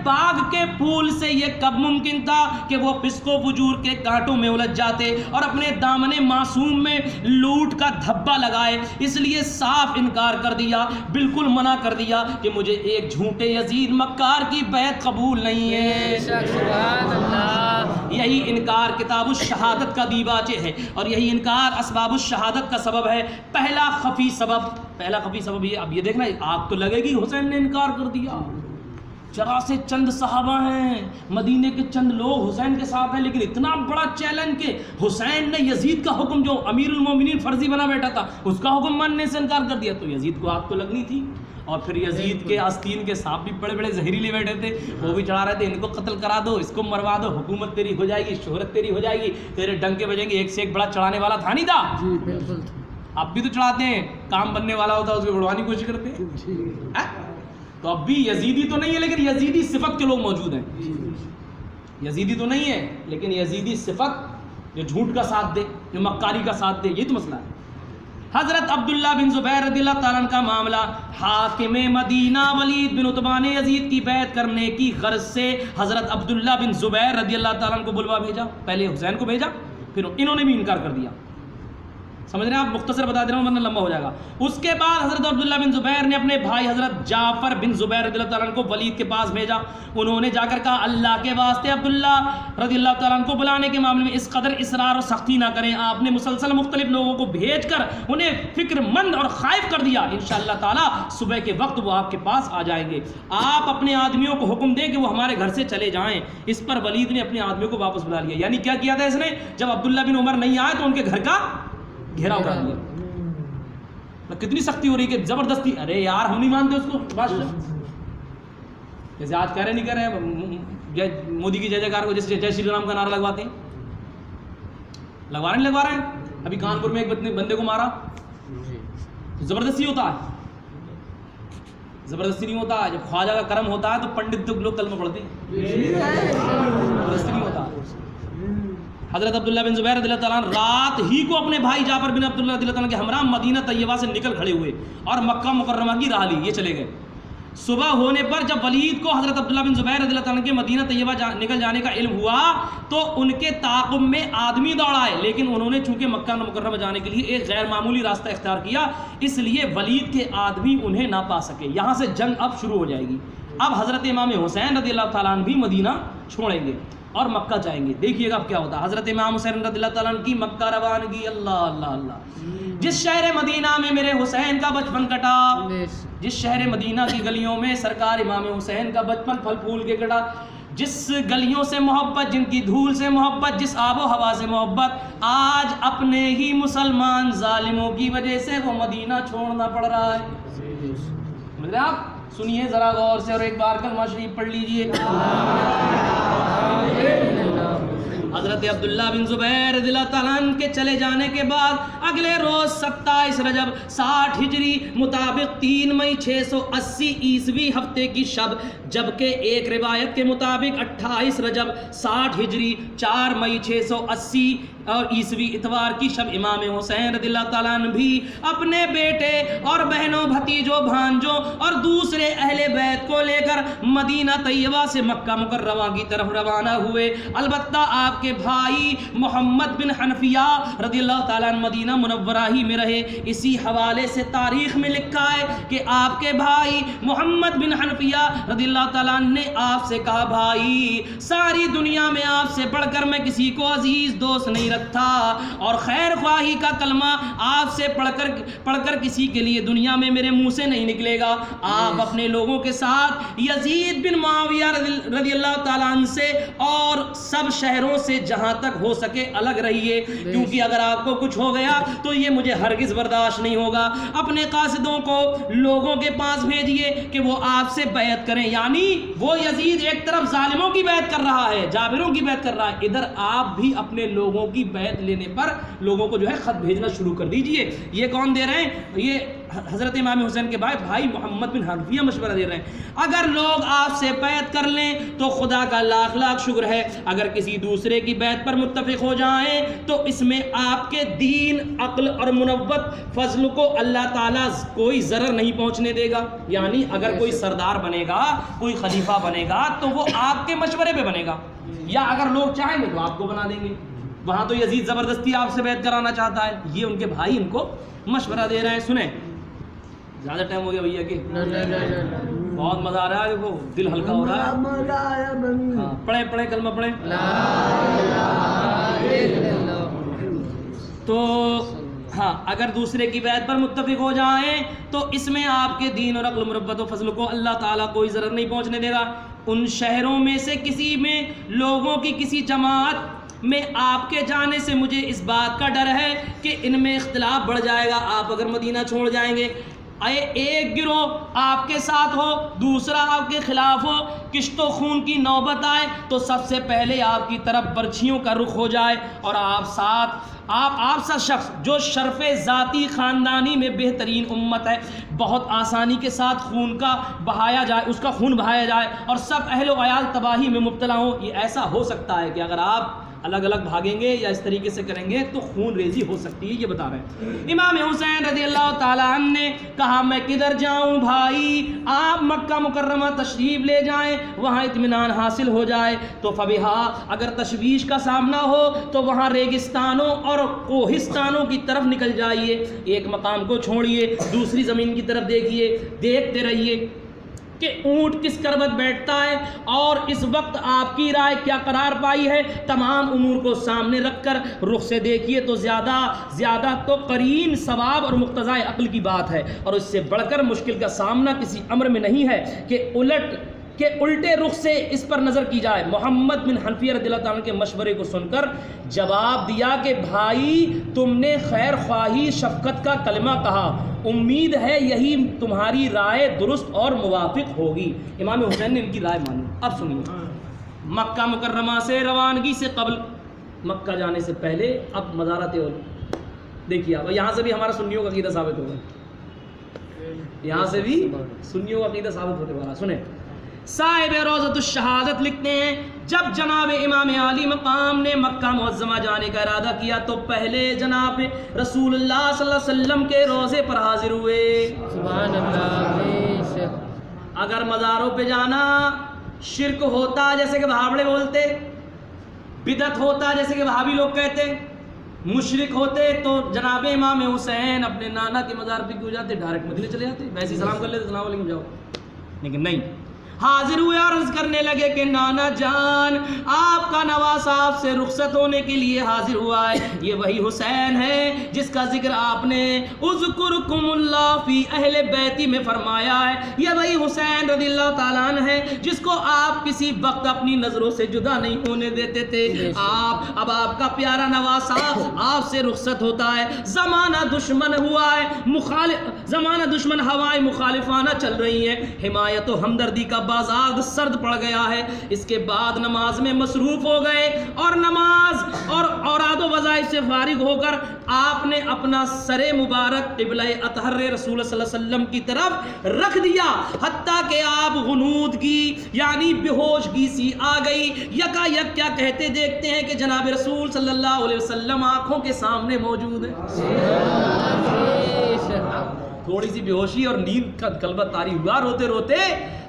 باغ کے پھول سے یہ کب ممکن تھا کہ وہ فسق و فجور کے کانٹوں میں الجھ جاتے اور اپنے دامن معصوم میں لوٹ کا دھبا لگائے. اس لیے صاف انکار کر دیا, بالکل منع کر دیا کہ مجھے ایک جھوٹے یزید مکار کی بیعت قبول نہیں ہے. سبحان اللہ. یہی انکار کتاب الشہادت کا دیباچے ہے, اور یہی انکار اسباب الشہادت کا سبب ہے. پہلا خفی سبب یہ, اب یہ دیکھنا, آگ تو لگے گی حسین نے انکار کر دیا. چرا سے چند صحابہ ہیں, مدینے کے چند لوگ حسین کے ساتھ ہیں, لیکن اتنا بڑا چیلنج کہ حسین نے یزید کا حکم جو امیر المومنین فرضی بنا بیٹھا تھا اس کا حکم ماننے سے انکار کر دیا. تو یزید کو آگ تو لگنی تھی. اور پھر یزید کے آستین کے سانپ بھی بڑے بڑے زہریلے بیٹھے تھے, وہ بھی چڑھا رہے تھے, ان کو قتل کرا دو, اس کو مروا دو, حکومت تیری ہو جائے گی, شہرت تیری ہو جائے گی, تیرے ڈنکے بجیں گے. ایک سے ایک بڑا چڑھانے والا تھا نہیں تھا؟ جی بالکل. اب بھی تو چڑھاتے ہیں, کام بننے والا ہوتا ہے اس کو اڑوانے کی کوشش کرتے ہیں. تو اب بھی یزیدی تو نہیں ہے لیکن یزیدی صفت کے لوگ موجود ہیں. یزیدی تو نہیں ہے لیکن یزیدی صفت جو جھوٹ کا ساتھ دے, جو مکاری کا ساتھ دے, یہ تو مسئلہ ہے. حضرت عبداللہ بن زبیر رضی اللہ تعالیٰ عنہ کا معاملہ, حاکم مدینہ ولید بن عتبہ نے یزید کی بیعت کرنے کی غرض سے حضرت عبداللہ بن زبیر رضی اللہ تعالیٰ عنہ کو بلوا بھیجا. پہلے حسین کو بھیجا, پھر انہوں نے بھی انکار کر دیا. سمجھ رہے ہیں آپ, مختصر بتا دے رہا ہوں ورنہ لمبا ہو جائے گا. اس کے بعد حضرت عبداللہ بن زبیر نے اپنے بھائی حضرت جعفر بن زبیر رضی اللہ تعالیٰ عنہ کو ولید کے پاس بھیجا. انہوں نے جا کر کہا, اللہ کے واسطے عبداللہ رضی اللہ تعالیٰ عنہ کو بلانے کے معاملے میں اس قدر اصرار اور سختی نہ کریں. آپ نے مسلسل مختلف لوگوں کو بھیج کر انہیں فکر مند اور خائف کر دیا. انشاءاللہ تعالیٰ صبح کے وقت وہ آپ کے پاس آ جائیں گے. آپ اپنے آدمیوں کو حکم دیں کہ وہ ہمارے گھر سے چلے جائیں. اس پر ولید نے اپنے آدمیوں کو واپس بلا لیا. یعنی کیا کیا تھا اس نے, جب عبداللہ بن عمر نہیں آئے تو ان کے گھر کا گھیراؤ کر دیا. کتنی سختی ہو رہی کہ زبردستی, ارے یار ہم نہیں مانتے اس کو. بادشاہ جیسے آج کہہ رہے نہیں کہہ رہے مودی کی جے جے کار کو جیسے جے شری رام کا نعرہ لگواتے ہیں, لگوا رہے ہیں. ابھی کانپور میں ایک بندے کو مارا, زبردستی ہوتا ہے, زبردستی نہیں ہوتا. جب خواجہ کا کرم ہوتا ہے تو پنڈت لوگ کلمہ پڑھتے ہیں, زبردستی نہیں ہوتا. حضرت عبداللہ بن زبیر رضی اللہ تعالیٰ عنہ رات ہی کو اپنے بھائی جعفر بن عبداللہ رضی اللہ تعالیٰ عنہ کے ہمراہ مدینہ طیبہ سے نکل کھڑے ہوئے اور مکہ مکرمہ کی راہ لی, یہ چلے گئے. صبح ہونے پر جب ولید کو حضرت عبداللہ بن زبیر رضی اللہ عنہ کے مدینہ طیبہ نکل جانے کا علم ہوا تو ان کے تعاقب میں آدمی دوڑ آئے، لیکن انہوں نے چونکہ مکہ مکرمہ جانے کے لیے ایک غیر معمولی راستہ اختیار کیا، اس لیے ولید کے آدمی انہیں نہ پا سکے۔ یہاں سے جنگ اب شروع ہو جائے گی۔ اب حضرت امام حسین رضی اللہ تعالیٰ عنہ بھی مدینہ چھوڑیں گے اور مکہ جائیں گے۔ دیکھیے گا اب کیا ہوتا ہے۔ حضرت امام حسین رضی اللہ تعالیٰ عنہ کی مکہ روانگی، اللہ اللہ اللہ۔ جس شہر مدینہ میں میرے حسین کا بچپن کٹا، جس شہر مدینہ کی گلیوں میں سرکار امام حسین کا بچپن پھل پھول کے کٹا، جس گلیوں سے محبت، جن کی دھول سے محبت، جس آب و ہوا سے محبت، آج اپنے ہی مسلمان ظالموں کی وجہ سے وہ مدینہ چھوڑنا پڑ رہا ہے۔ مطلب آپ سنیے ذرا غور سے اور ایک بار کلمہ شریف پڑھ لیجئے۔ حضرت عبداللہ بن زبیر رضی اللہ تعالیٰ عنہ کے چلے جانے کے بعد اگلے روز 27 رجب 60 ہجری مطابق 3 مئی 680 عیسوی ہفتے کی شب، جبکہ ایک روایت کے مطابق 28 رجب 60 ہجری 4 مئی 680 اور عیسوی اتوار کی شب، امام حسین رضی اللہ تعالیٰ عنہ بھی اپنے بیٹے اور بہنوں، بھتیجوں، بھانجوں اور دوسرے اہل بیت کو لے کر مدینہ طیبہ سے مکہ مکرمہ کی طرف روانہ ہوئے۔ البتہ آپ کے بھائی محمد بن حنفیہ رضی اللہ تعالیٰ عنہ مدینہ منورہ ہی میں رہے۔ اسی حوالے سے تاریخ میں لکھا ہے کہ آپ کے بھائی محمد بن حنفیہ رضی اللہ تعالیٰ عنہ نے آپ سے کہا، بھائی ساری دنیا میں آپ سے بڑھ کر میں کسی کو عزیز دوست نہیں رکھتا، اور خیر خواہی کا کلمہ آپ سے پڑھ کر کسی کے لیے دنیا میں میرے منہ سے نہیں نکلے گا۔ آپ اپنے لوگوں کے ساتھ یزید بن معاویہ رضی اللہ تعالیٰ عنہ سے اور سب شہروں سے جہاں تک ہو سکے الگ رہیے، کیونکہ اگر آپ کو کچھ ہو گیا تو یہ مجھے ہرگز برداشت نہیں ہوگا۔ اپنے قاصدوں کو لوگوں کے پاس بھیجیے کہ وہ آپ سے بیعت کریں، یعنی وہ یزید ایک طرف ظالموں کی بیعت کر رہا ہے، جابروں کی بیعت کر رہا ہے، ادھر آپ بھی اپنے لوگوں کی بیعت لینے پر لوگوں کو جو ہے خط بھیجنا شروع کر دیجئے۔ یہ کون دے رہے ہیں؟ یہ حضرت امام حسین کے بھائی محمد بن حنفیہ مشورہ دے رہے ہیں۔ اگر لوگ آپ سے بیعت کر لیں تو خدا کا لاکھ لاکھ شکر ہے، اگر کسی دوسرے کی بیعت پر متفق ہو جائیں تو اس میں آپ کے دین، عقل اور منوت فضل کو اللہ تعالیٰ کوئی ضرر نہیں پہنچنے دے گا۔ یعنی اگر کوئی سردار بنے گا، کوئی خلیفہ بنے گا تو وہ آپ کے مشورے پہ بنے گا، یا اگر لوگ چاہیں گے تو آپ کو بنا دیں گے۔ وہاں تو یزید زبردستی آپ سے بیعت کرانا چاہتا ہے، یہ ان کے بھائی ان کو مشورہ دے رہے ہیں۔ سنیں، زیادہ ٹائم ہو گیا بھیا کہ بہت مزہ آ رہا ہے، دیکھو دل ہلکا ہو رہا ہے۔ ہاں پڑھیں کلمہ پڑھیں۔ تو ہاں، اگر دوسرے کی بیعت پر متفق ہو جائیں تو اس میں آپ کے دین اور عقل، مربت و فضل کو اللہ تعالیٰ کوئی ضرر نہیں پہنچنے دے گا۔ ان شہروں میں سے کسی میں لوگوں کی کسی جماعت میں آپ کے جانے سے مجھے اس بات کا ڈر ہے کہ ان میں اختلاف بڑھ جائے گا۔ آپ اگر مدینہ چھوڑ جائیں گے، ایک گروہ آپ کے ساتھ ہو، دوسرا آپ کے خلاف ہو، کشت و خون کی نوبت آئے تو سب سے پہلے آپ کی طرف برچھیوں کا رخ ہو جائے، اور آپ سا شخص جو شرف ذاتی خاندانی میں بہترین امت ہے، بہت آسانی کے ساتھ خون کا بہایا جائے، اس کا خون بہایا جائے اور سب اہل و عیال تباہی میں مبتلا ہوں۔ یہ ایسا ہو سکتا ہے کہ اگر آپ الگ الگ بھاگیں گے یا اس طریقے سے کریں گے تو خون ریزی ہو سکتی ہے، یہ بتا رہے ہیں۔ امام حسین رضی اللہ تعالیٰ عنہ نے کہا، میں کدھر جاؤں بھائی، آپ مکہ مکرمہ تشریف لے جائیں، وہاں اطمینان حاصل ہو جائے تو فبہا، اگر تشویش کا سامنا ہو تو وہاں ریگستانوں اور کوہستانوں کی طرف نکل جائیے، ایک مقام کو چھوڑیے، دوسری زمین کی طرف دیکھیے، دیکھتے رہیے کہ اونٹ کس کربت بیٹھتا ہے اور اس وقت آپ کی رائے کیا قرار پائی ہے۔ تمام امور کو سامنے رکھ کر رخ سے دیکھیے تو زیادہ تو قرین ثواب اور مقتضائے عقل کی بات ہے، اور اس سے بڑھ کر مشکل کا سامنا کسی امر میں نہیں ہے کہ الٹے رخ سے اس پر نظر کی جائے۔ محمد بن حنفیہ رضی اللہ تعالیٰ کے مشورے کو سن کر جواب دیا کہ بھائی، تم نے خیر خواہی شفقت کا کلمہ کہا، امید ہے یہی تمہاری رائے درست اور موافق ہوگی۔ امام حسین نے ان کی رائے مانی۔ اب سنیے، مکہ مکرمہ سے روانگی سے قبل، مکہ جانے سے پہلے اب مزارات اول دیکھیے آپ، یہاں سے بھی ہمارا سنیوں کا عقیدہ ثابت ہوگا، یہاں سے بھی سنیوں کا عقیدہ ثابت ہونے والا۔ سنیں، صاحب روضۃ الشہادت لکھتے ہیں، جب جناب امام عالی مقام نے مکہ معظمہ جانے کا ارادہ کیا تو پہلے جناب رسول اللہ صلی اللہ علیہ وسلم کے روضے پر حاضر ہوئے۔ سبحان اللہ۔ اگر مزاروں پہ جانا شرک ہوتا جیسے کہ بھابڑے بولتے، بدعت ہوتا جیسے کہ بھابی لوگ کہتے، مشرک ہوتے تو جناب امام حسین اپنے نانا کے مزار پہ کیوں جاتے؟ ڈائریکٹ مدینے چلے جاتے، ویسے ہی سلام کر لیتے، السلام علیکم جاؤ. لیکن نہیں، حاضر ہوئے عرض کرنے لگے کہ نانا جان آپ کا نواسا آپ سے رخصت ہونے کے لیے حاضر ہوا ہے. یہ وہی حسین ہے جس کا ذکر آپ نے اذکرکم اللہ فی اہل بیتی میں فرمایا ہے. یہ وہی حسین رضی اللہ تعالیٰ عنہ ہے جس کو آپ کسی وقت اپنی نظروں سے جدا نہیں ہونے دیتے تھے. اب آپ کا پیارا نواسا آپ سے رخصت ہوتا ہے. زمانہ دشمن ہوا ہے، زمانہ دشمن، ہوائیں مخالفانہ چل رہی ہیں، حمایت و ہمدردی کا بازار سرد پڑ گیا ہے. اس کے بعد نماز میں مصروف ہو گئے اور نماز اور اوراد و وظائف سے فارغ ہو کر آپ نے اپنا سر مبارک قبلہ اطہر رسول صلی اللہ علیہ وسلم کی طرف رکھ دیا، حتیٰ کہ آپ غنودگی یعنی بے ہوشگی سی آ گئی. یکا یک کیا کہتے دیکھتے ہیں کہ جناب رسول صلی اللہ علیہ وسلم آنکھوں کے سامنے موجود ہے. تھوڑی سی بے ہوشی اور نیند کا غلبہ طاری ہوا، روتے روتے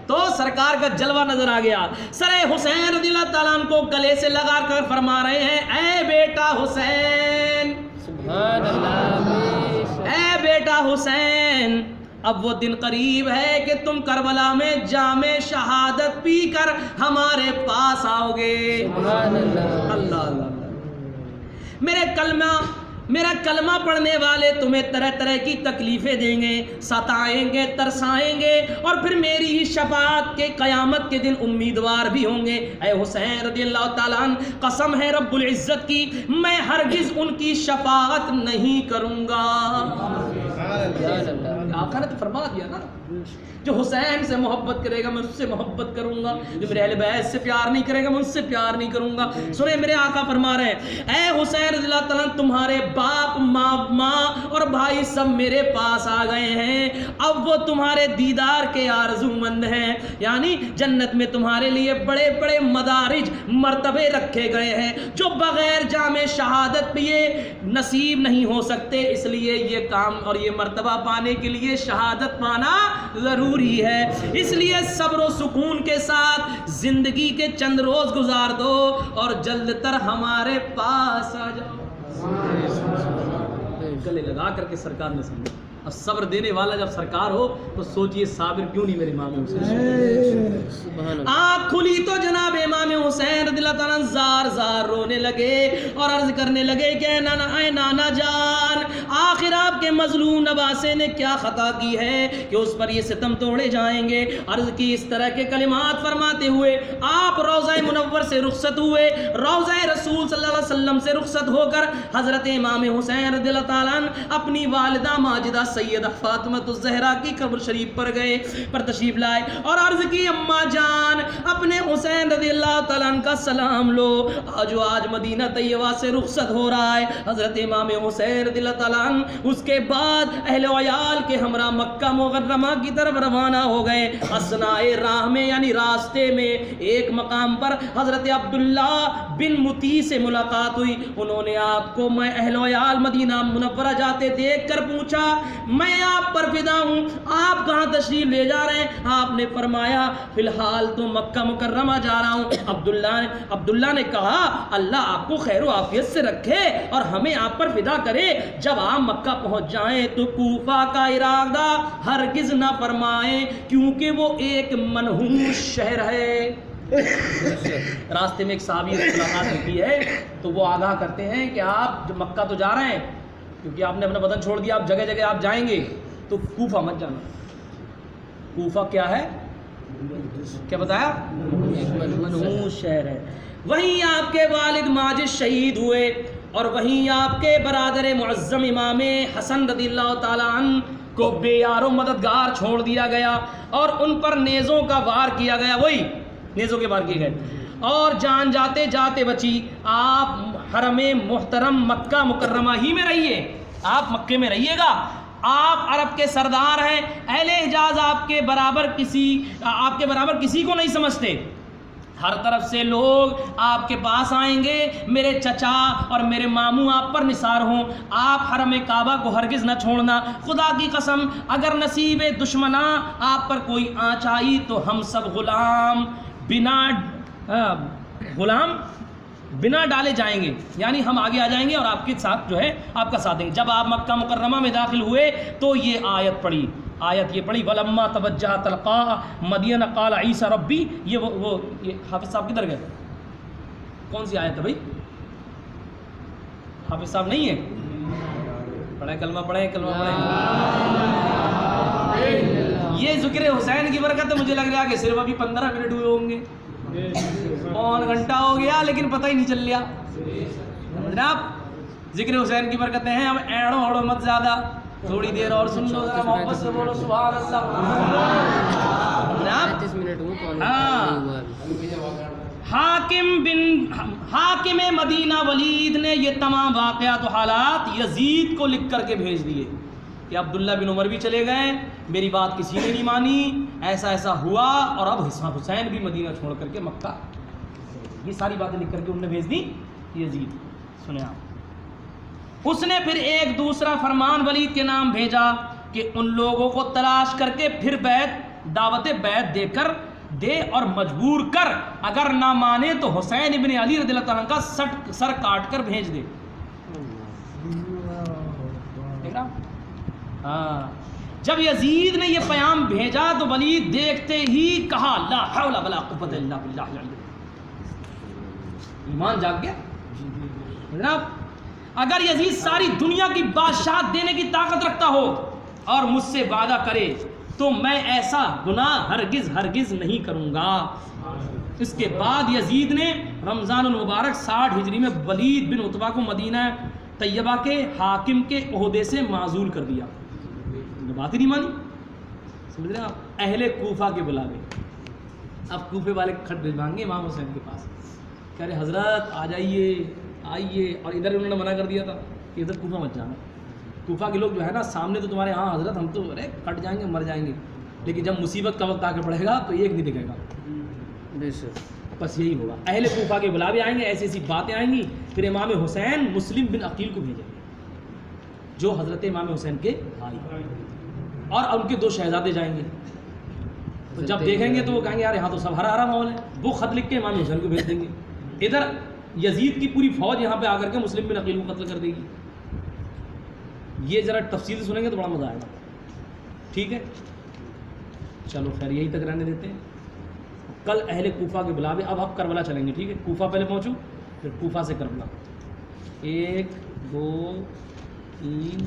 تو سرکار کا جلوہ نظر آ گیا. سر حسین رضی اللہ تعالیٰ عنہ کو گلے سے لگا کر فرما رہے ہیں اے بیٹا حسین، سبحان اللہ، اے بیٹا حسین، اب وہ دن قریب ہے کہ تم کربلا میں جام شہادت پی کر ہمارے پاس آؤ گے. سبحان اللہ، اللہ اللہ. میرا کلمہ پڑھنے والے تمہیں طرح طرح کی تکلیفیں دیں گے، ستائیں گے، ترسائیں گے، اور پھر میری ہی شفاعت کے قیامت کے دن امیدوار بھی ہوں گے. اے حسین رضی اللہ تعالیٰ عنہ، قسم ہے رب العزت کی، میں ہرگز ان کی شفاعت نہیں کروں گا. آقا نے تو فرما دیا نا، جو حسین سے محبت کرے گا میں اس سے محبت کروں گا، جو میرے اہل بیت سے پیار نہیں کرے گا میں اس سے پیار نہیں کروں گا. سنیں میرے آقا فرما رہے ہیں اے حسین رضی اللہ تعالیٰ تمہارے باپ ماں اور بھائی سب میرے پاس آ گئے ہیں. اب وہ تمہارے دیدار کے آرزو مند ہیں، یعنی جنت میں تمہارے لیے بڑے بڑے مدارج مرتبے رکھے گئے ہیں جو بغیر جام شہادت پیے نصیب نہیں ہو سکتے. اس لیے یہ کام اور یہ مرتبہ پانے کے لیے شہادت پانا ضروری ہے. اس لیے صبر و سکون کے ساتھ زندگی کے چند روز گزار دو اور جلد تر ہمارے پاس آ جاؤ. گلے لگا کر کے سرکار نے سمجھا. اب صبر دینے والا جب سرکار ہو تو سوچئے صابر کیوں نہیں میرے امام حسین. آنکھ کھلی تو جناب امام حسین رضی اللہ تعالیٰ زار زار رونے لگے اور عرض کرنے لگے کہ اے نانا جان، آخر آپ کے مظلوم نواسے نے کیا خطا کی ہے کہ اس پر یہ ستم توڑے جائیں گے. عرض کی اس طرح کے کلمات فرماتے ہوئے آپ روضہ منور سے رخصت ہوئے، روضہ رسول صلی اللہ علیہ وسلم سے رخصت ہو کر حضرت امام حسین رضی اللہ تعالیٰ اپنی والدہ ماجدہ سیدہ فاطمہ الزہرا کی قبر شریف پر تشریف لائے اور عرض کی اماں جان اپنے حسین رضی اللہ تعالیٰ عنہ کا سلام لو، جو آج مدینہ طیبہ سے رخصت ہو رہا ہے. حضرت امام حسین رضی اللہ تعالیٰ عنہ اس کے بعد اہل و عیال کے ہمراہ مکہ مکرمہ کی طرف روانہ ہو گئے. اثناء راہ میں یعنی راستے میں ایک مقام پر حضرت عبداللہ بن متی سے ملاقات ہوئی. انہوں نے آپ کو میں اہل و عیال مدینہ منورہ جاتے دیکھ کر پوچھا میں آپ پر فدا ہوں، آپ کہاں تشریف لے جا رہے ہیں؟ آپ نے فرمایا فی الحال تو مکہ مکرمہ جا رہا ہوں. عبداللہ نے کہا اللہ آپ کو خیر و عافیت سے رکھے اور ہمیں آپ پر فدا کرے. جب آپ مکہ پہنچ جائیں تو کوفہ کا ارادہ ہرگز نہ فرمائیں کیونکہ وہ ایک منحوس شہر ہے. راستے میں ایک صحابی ملاقات ہوتی ہے تو وہ آگاہ کرتے ہیں کہ آپ جب مکہ تو جا رہے ہیں کیونکہ آپ نے اپنا وطن چھوڑ دیا، آپ جگہ جگہ آپ جائیں گے تو کوفہ مت جانا. کوفہ کیا ہے؟ کیا بتایا؟ منحوس شہر ہے. وہیں آپ کے والد ماجد شہید ہوئے اور وہیں آپ کے برادر معظم امام حسن رضی اللہ تعالیٰ عنہ کو بے یار و مددگار چھوڑ دیا گیا اور ان پر نیزوں کا وار کیا گیا. وہی نیزوں کے وار کیے گئے اور جان جاتے جاتے بچی. آپ حرم محترم مکہ مکرمہ ہی میں رہیے، آپ مکے میں رہیے گا. آپ عرب کے سردار ہیں، اہل حجاز آپ کے برابر کسی کو نہیں سمجھتے. ہر طرف سے لوگ آپ کے پاس آئیں گے، میرے چچا اور میرے ماموں آپ پر نثار ہوں، آپ حرم کعبہ کو ہرگز نہ چھوڑنا، خدا کی قسم اگر نصیب دشمناں آپ پر کوئی آنچ آئی تو ہم سب غلام بنا ڈالے جائیں گے، یعنی ہم آگے آ جائیں گے اور آپ کے ساتھ جو ہے آپ کا ساتھ دیں گے۔ جب آپ مکہ مکرمہ میں داخل ہوئے تو یہ آیت پڑھی، وَلَمَّا تَوَجَّهَ تَلْقَاءَ مَدْيَنَ قَالَ عِيسَى رَبِّي، یہ حافظ صاحب کدھر گئے؟ کون سی آیت ہے بھائی؟ حافظ صاحب نہیں ہے؟ پڑھیں کلمہ پڑھیں۔ یہ ذکر حسین کی برکت ہے، مجھے لگ رہا ہے کہ صرف ابھی 15 منٹ ہوئے ہوں گے، پون گھنٹہ ہو گیا لیکن پتہ ہی نہیں چل رہا جناب۔ ذکر حسین کی برکتیں ہیں، اب ایڑو اوڑو مت زیادہ، تھوڑی دیر اور سن لو، ذرا محبت سے بولو سبحان اللہ جناب۔ حاکم مدینہ ولید نے یہ تمام واقعات و حالات یزید کو لکھ کر کے بھیج دیے کہ عبداللہ بن عمر بھی چلے گئے، میری بات کسی نے نہیں مانی، ایسا ایسا ہوا، اور اب حسین بھی مدینہ چھوڑ کر کے مکہ، یہ ساری باتیں لکھ کر کے انہوں نے بھیج دی یزید۔ سنیں آپ، اس نے پھر ایک دوسرا فرمان ولید کے نام بھیجا کہ ان لوگوں کو تلاش کر کے پھر دعوت بیعت دے اور مجبور کر، اگر نہ مانے تو حسین ابن علی رضی اللہ عنہ کا سر کاٹ کر بھیج دے۔ ہاں، جب یزید نے یہ پیام بھیجا تو ولید دیکھتے ہی کہا لا حول ولا قوت الا باللہ، ایمان جاگ گیا جناب۔ اگر یزید ساری دنیا کی بادشاہت دینے کی طاقت رکھتا ہو اور مجھ سے وعدہ کرے تو میں ایسا گناہ ہرگز نہیں کروں گا۔ اس کے بعد یزید نے رمضان المبارک 60 ہجری میں ولید بن عتبہ کو مدینہ طیبہ کے حاکم کے عہدے سے معزول کر دیا۔ بات ہی نہیں مانی، سمجھ رہے ہیں آپ؟ اہل کوفہ کے بلاوے، اب کوفے والے خط بھجوائیں گے امام حسین کے پاس، کہہ رہے حضرت آ جائیے آئیے، اور ادھر انہوں نے منع کر دیا تھا کہ ادھر کوفہ مت جانا، کوفہ کے لوگ جو ہے نا سامنے تو تمہارے ہاں حضرت ہم تو ارے کٹ جائیں گے مر جائیں گے، لیکن جب مصیبت کا وقت آ کے پڑے گا تو ایک نہیں دکھے گا، بس یہی ہوگا۔ اہل کوفہ کے بلاوے آئیں گے، ایسی ایسی باتیں آئیں گی، پھر امام حسین مسلم بن عقیل کو بھیجیں گے جو حضرت امام حسین کے بھائی، اور ان کے 2 شہزادے جائیں گے، تو جب دیکھیں گے تو وہ کہیں گے یار یہاں تو سب ہرا ہرا ماحول ہے، وہ خط لکھ کے امام حسین کو بھیج دیں گے، ادھر یزید کی پوری فوج یہاں پہ آ کر کے مسلم بن عقیل کو قتل کر دے گی۔ یہ ذرا تفصیل سے سنیں گے تو بڑا مزہ آئے گا، ٹھیک ہے؟ چلو خیر یہی تک رہنے دیتے ہیں، کل اہل کوفہ کے بلاوے، اب آپ کربلا چلیں گے، ٹھیک ہے؟ کوفہ پہلے پہنچو، پھر کوفہ سے کربلا، 1 2 3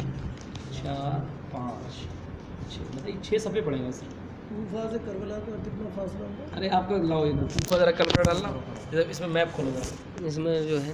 4 5 6 6 صفحے پڑیں گے اسے۔ کوفہ سے کربلا کا کتنا فاصلہ ہوگا؟ ارے آپ کو لاؤ کوفہ ذرا کلر ڈالنا، اس میں میپ کھولو گا، اس میں جو ہے